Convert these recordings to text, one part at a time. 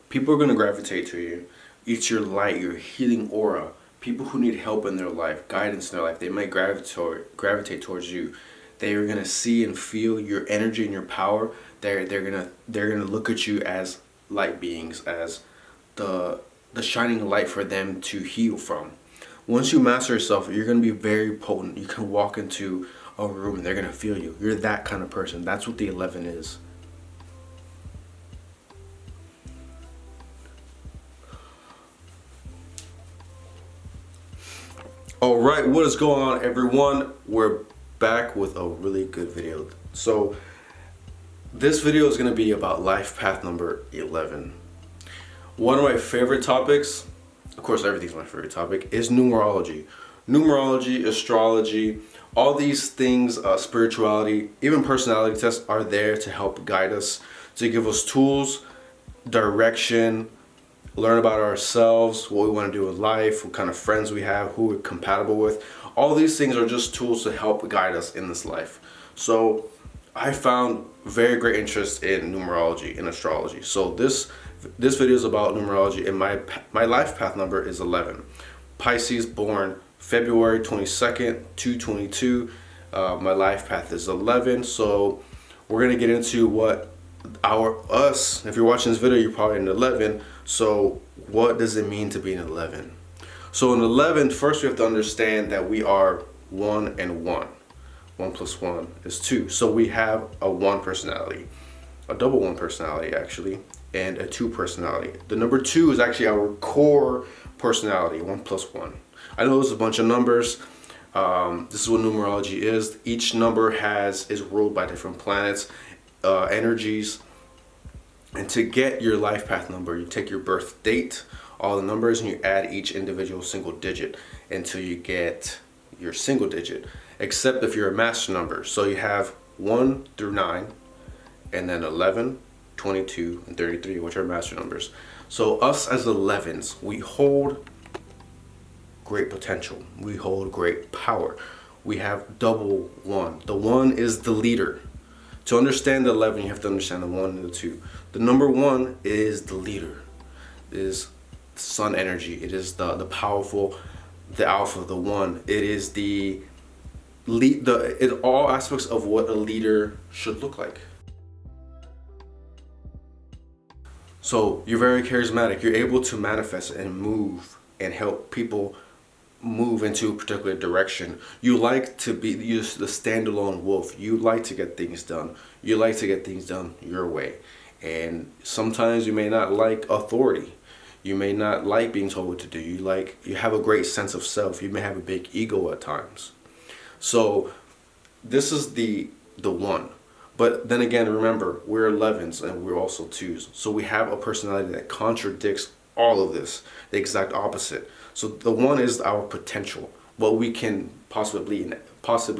People are going to gravitate to you. It's your light, your healing aura. People who need help in their life, guidance in their life, they might gravitate towards you. They are going to see and feel your energy and your power. They're gonna look at you as light beings, as the shining light for them to heal from. Once you master yourself, you're going to be very potent. You can walk into a room and they're going to feel you. You're that kind of person. That's what the 11 is. Alright, what is going on, everyone? We're back with a really good video. So this video is going to be about life path number 11. One of my favorite topics, of course everything's my favorite topic, is numerology. Numerology, astrology, all these things, spirituality, even personality tests are there to help guide us, to give us tools, direction, learn about ourselves, what we want to do in life, what kind of friends we have, who we're compatible with. All these things are just tools to help guide us in this life. So I found very great interest in numerology and astrology. So this video is about numerology, and my life path number is 11. Pisces, born February 22nd, 222. My life path is 11. So we're gonna get into what us. If you're watching this video, you're probably an 11. So what does it mean to be an 11? So in 11, first we have to understand that we are 1 and 1. 1 plus 1 is 2. So we have a 1 personality, a double 1 personality actually, and a 2 personality. The number 2 is actually our core personality, 1 plus 1. I know there's a bunch of numbers. This is what numerology is. Each number is ruled by different planets, energies. And to get your life path number, you take your birth date, all the numbers, and you add each individual single digit until you get your single digit, except if you're a master number. So you have 1 through 9, and then 11, 22, and 33, which are master numbers. So us as 11s, we hold great potential. We hold great power. We have double 1. The 1 is the leader. To understand the 11, you have to understand the 1 and the 2. The number 1 is the leader. It is sun energy. It is the powerful, the alpha, the 1. It is the lead, all aspects of what a leader should look like. So you're very charismatic. You're able to manifest and move and help people move into a particular direction. You like to be the standalone wolf. You like to get things done. You like to get things done your way. And sometimes you may not like authority. You may not like being told what to do. You have a great sense of self. You may have a big ego at times. So this is the 1. But then again, remember, we're 11s and we're also 2s. So we have a personality that contradicts all of this, the exact opposite. So the 1 is our potential, what we can possibly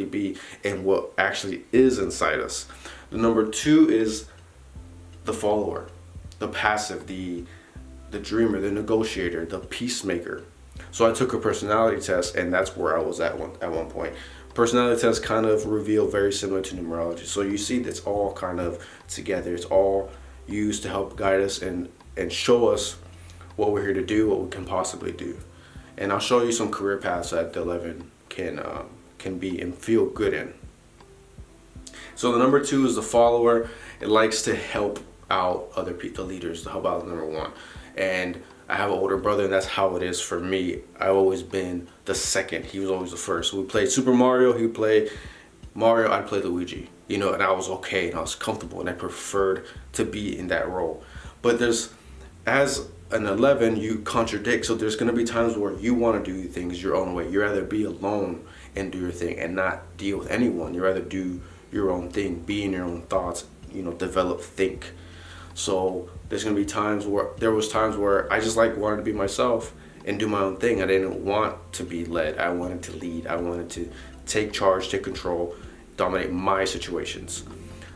be and what actually is inside us. The number 2 is the follower, the passive, the dreamer, the negotiator, the peacemaker. So I took a personality test, and that's where I was at one point. Personality tests kind of reveal very similar to numerology. So you see that's all kind of together. It's all used to help guide us and show us what we're here to do, what we can possibly do. And I'll show you some career paths that the 11 can be and feel good in. So the number 2 is the follower. It likes to help out other people, the leaders, to help out the number 1. And I have an older brother, and that's how it is for me. I've always been the second. He was always the first. So we played Super Mario. He would play Mario. I'd play Luigi. You know, and I was okay, and I was comfortable, and I preferred to be in that role. But as an 11, you contradict. So there's going to be times where you want to do things your own way. You rather be alone and do your thing and not deal with anyone. You rather do your own thing, be in your own thoughts, develop, think. So there's going to be times where I just wanted to be myself and do my own thing. I didn't want to be led. I wanted to lead. I wanted to take charge, take control, dominate my situations.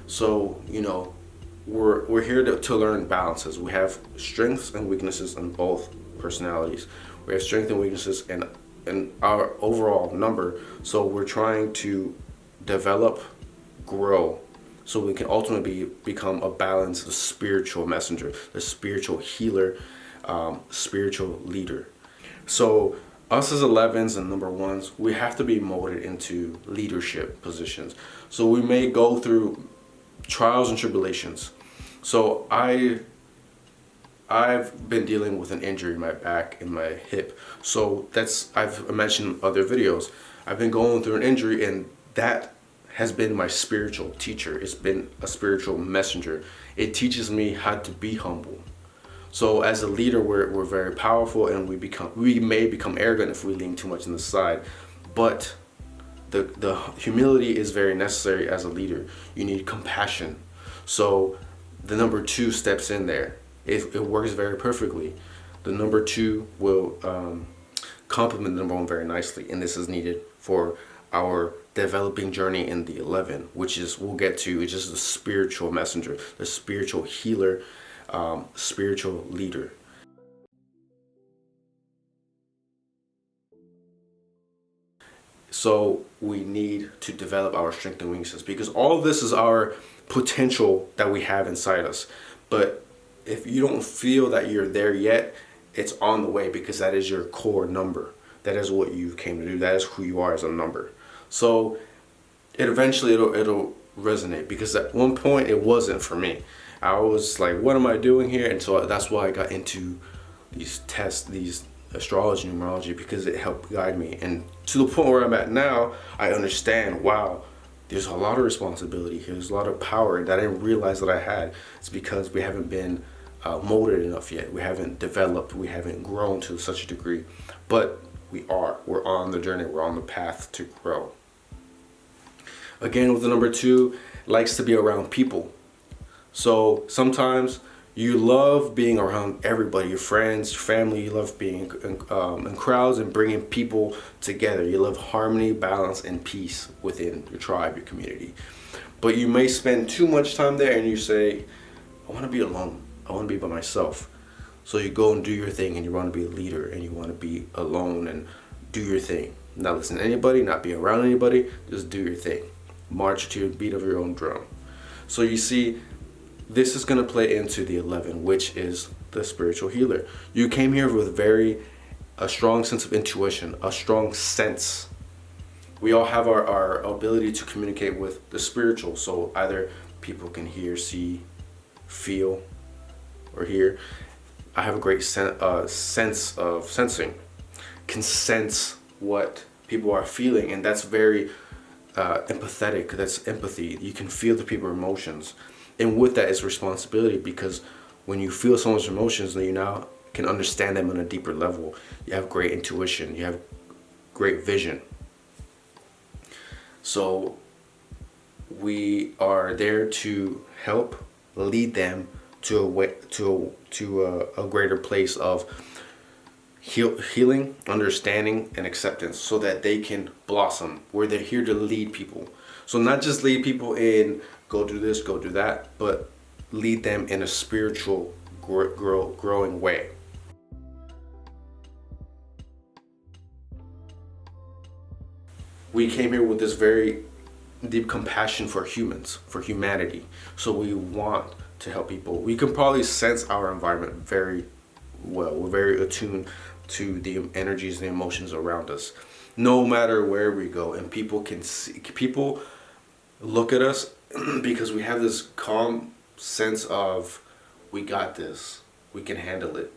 So, we're here to learn balances. We have strengths and weaknesses in both personalities. We have strengths and weaknesses in our overall number. So we're trying to develop, grow, so we can ultimately become a balanced spiritual messenger, a spiritual healer, spiritual leader. So us as 11s and number ones, we have to be molded into leadership positions. So we may go through trials and tribulations. So I've been dealing with an injury in my back and my hip. So I've mentioned in other videos, I've been going through an injury, and that has been my spiritual teacher. It's been a spiritual messenger. It teaches me how to be humble. So as a leader, we're very powerful, and we may become arrogant if we lean too much on the side. But the humility is very necessary as a leader. You need compassion. So the number 2 steps in there. It works very perfectly. The number 2 will complement the number 1 very nicely, and this is needed for our developing journey in the 11, which is we'll get to. It's just the spiritual messenger, the spiritual healer, spiritual leader. So we need to develop our strength and weaknesses, because all of this is our potential that we have inside us. But if you don't feel that you're there yet, it's on the way, because that is your core number. That is what you came to do. That is who you are as a number. So it'll resonate, because at one point it wasn't for me. I was like, what am I doing here? And so that's why I got into these tests, these astrology, numerology, because it helped guide me. And to the point where I'm at now, I understand, wow, there's a lot of responsibility here. There's a lot of power that I didn't realize that I had. It's because we haven't been molded enough yet. We haven't developed. We haven't grown to such a degree. But we are. We're on the journey. We're on the path to grow. Again, with the number 2, likes to be around people. So sometimes you love being around everybody, your friends, your family. You love being in crowds and bringing people together. You love harmony, balance, and peace within your tribe, your community. But you may spend too much time there and you say, I want to be alone. I want to be by myself. So you go and do your thing, and you want to be a leader, and you want to be alone and do your thing. Not listen to anybody, not be around anybody, just do your thing. March to your beat of your own drum. So you see, this is going to play into the 11, which is the spiritual healer. You came here with a strong sense of intuition, a strong sense. We all have our ability to communicate with the spiritual. So either people can hear, see, feel, or hear. I have a great sense of sensing. Can sense what people are feeling, and that's very empathetic. That's empathy. You can feel the people's emotions. And with that is responsibility, because when you feel someone's emotions, then you now can understand them on a deeper level. You have great intuition. You have great vision. So we are there to help lead them to a greater place of healing, understanding, and acceptance, so that they can blossom. Where they're here to lead people. So not just lead people in go do this, go do that, but lead them in a spiritual growing way. We came here with this very deep compassion for humans, for humanity. So we want to help people. We can probably sense our environment very well. We're very attuned to the energies and the emotions around us, no matter where we go. And people can see, people look at us because we have this calm sense of, we got this, we can handle it.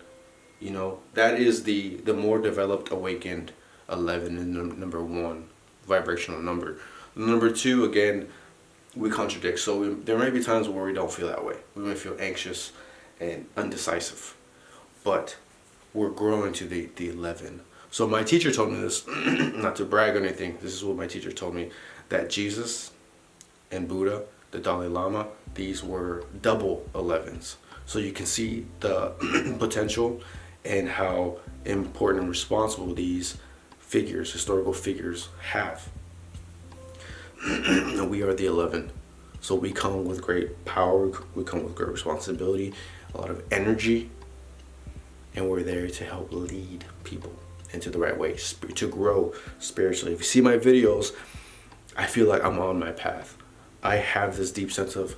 You know, that is the more developed, awakened 11 and number 1 vibrational number. Number 2, again, we contradict. So there may be times where we don't feel that way. We may feel anxious and undecisive, but we're growing to the 11. So my teacher told me this, not to brag or anything. This is what my teacher told me, that Jesus and Buddha, the Dalai Lama, these were double 11s. So you can see the potential and how important and responsible these figures, historical figures, have. And we are the 11. So we come with great power, we come with great responsibility, a lot of energy, and we're there to help lead people into the right way, to grow spiritually. If you see my videos, I feel like I'm on my path. I have this deep sense of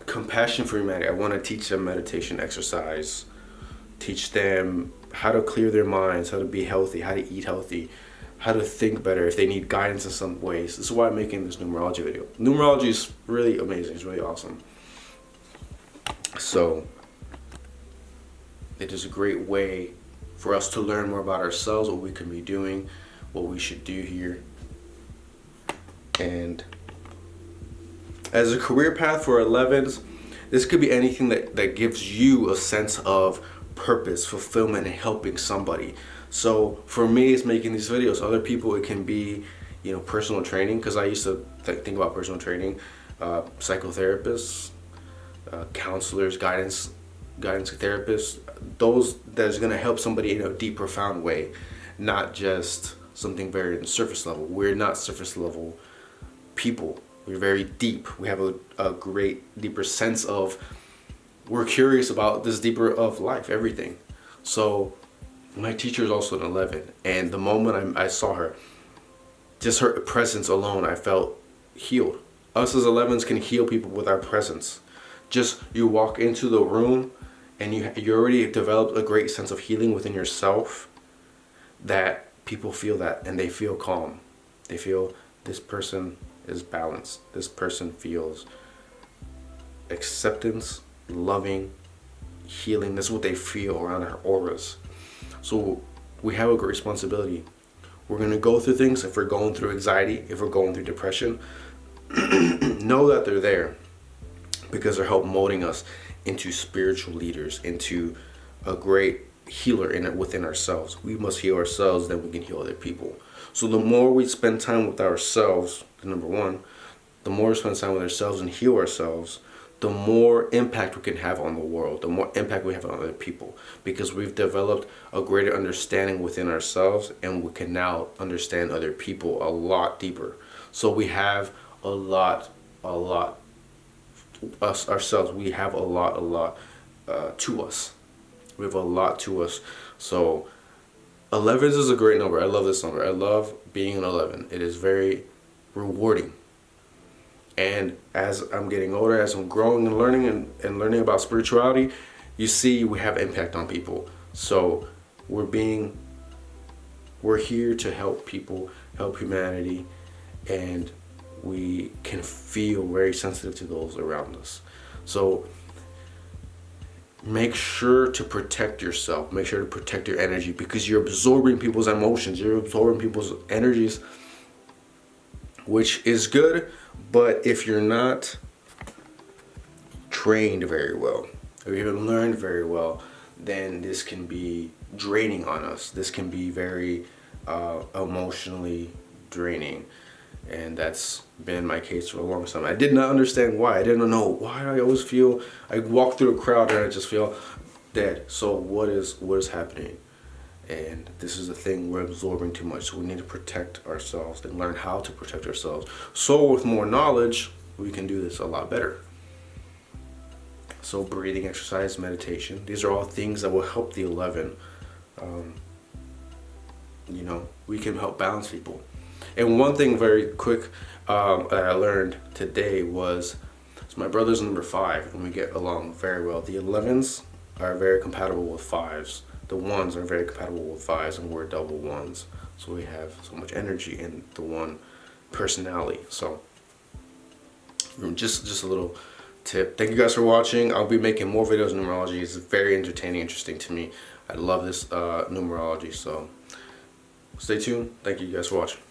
compassion for humanity. I want to teach them meditation exercise, teach them how to clear their minds, how to be healthy, how to eat healthy, how to think better if they need guidance in some ways. This is why I'm making this numerology video. Numerology is really amazing. It's really awesome. So it is a great way for us to learn more about ourselves, what we can be doing, what we should do here. And as a career path for 11s, this could be anything that gives you a sense of purpose, fulfillment, and helping somebody. So for me, it's making these videos. Other people, it can be, personal training, because I used to think about personal training, psychotherapists, counselors, guidance therapists, those that's going to help somebody in a deep, profound way, not just something very surface level. We're not surface level people. We're very deep. We have a great deeper sense of, we're curious about this deeper of life, everything. So my teacher is also an 11, and the moment I saw her, just her presence alone, I felt healed. Us as 11s can heal people with our presence. Just you walk into the room and you already developed a great sense of healing within yourself, that people feel that and they feel calm. They feel this person is balanced. This person feels acceptance, loving, healing. That's what they feel around our auras. So we have a great responsibility. We're going to go through things. If we're going through anxiety, if we're going through depression, know that they're there, because they're help molding us into spiritual leaders, into a great healer within ourselves. We must heal ourselves, then we can heal other people. So the more we spend time with ourselves, number one, the more we spend time with ourselves and heal ourselves, the more impact we can have on the world, the more impact we have on other people, because we've developed a greater understanding within ourselves, and we can now understand other people a lot deeper. So we have a lot us ourselves, we have a lot to us. We have a lot to us. So 11s is a great number. I love this number. I love being an 11. It is very rewarding. And as I'm getting older, as I'm growing and learning and learning about spirituality, you see we have impact on people. So we're here to help people, help humanity, and we can feel very sensitive to those around us. So make sure to protect yourself. Make sure to protect your energy, because you're absorbing people's emotions. You're absorbing people's energies, which is good. But if you're not trained very well, or you haven't learned very well, then this can be draining on us. This can be very emotionally draining. And that's been my case for a long time. I did not understand why. I didn't know why I always feel, I walk through a crowd and I just feel dead. So what is happening? And this is the thing, we're absorbing too much. So we need to protect ourselves and learn how to protect ourselves. So with more knowledge, we can do this a lot better. So breathing exercise, meditation, these are all things that will help the 11. We can help balance people. And one thing very quick that I learned today was, so my brother's number 5 and we get along very well. The 11s are very compatible with 5s. The 1s are very compatible with 5s, and we're double 1s. So we have so much energy in the 1 personality. So just a little tip. Thank you guys for watching. I'll be making more videos on numerology. It's very entertaining, interesting to me. I love this numerology. So stay tuned. Thank you guys for watching.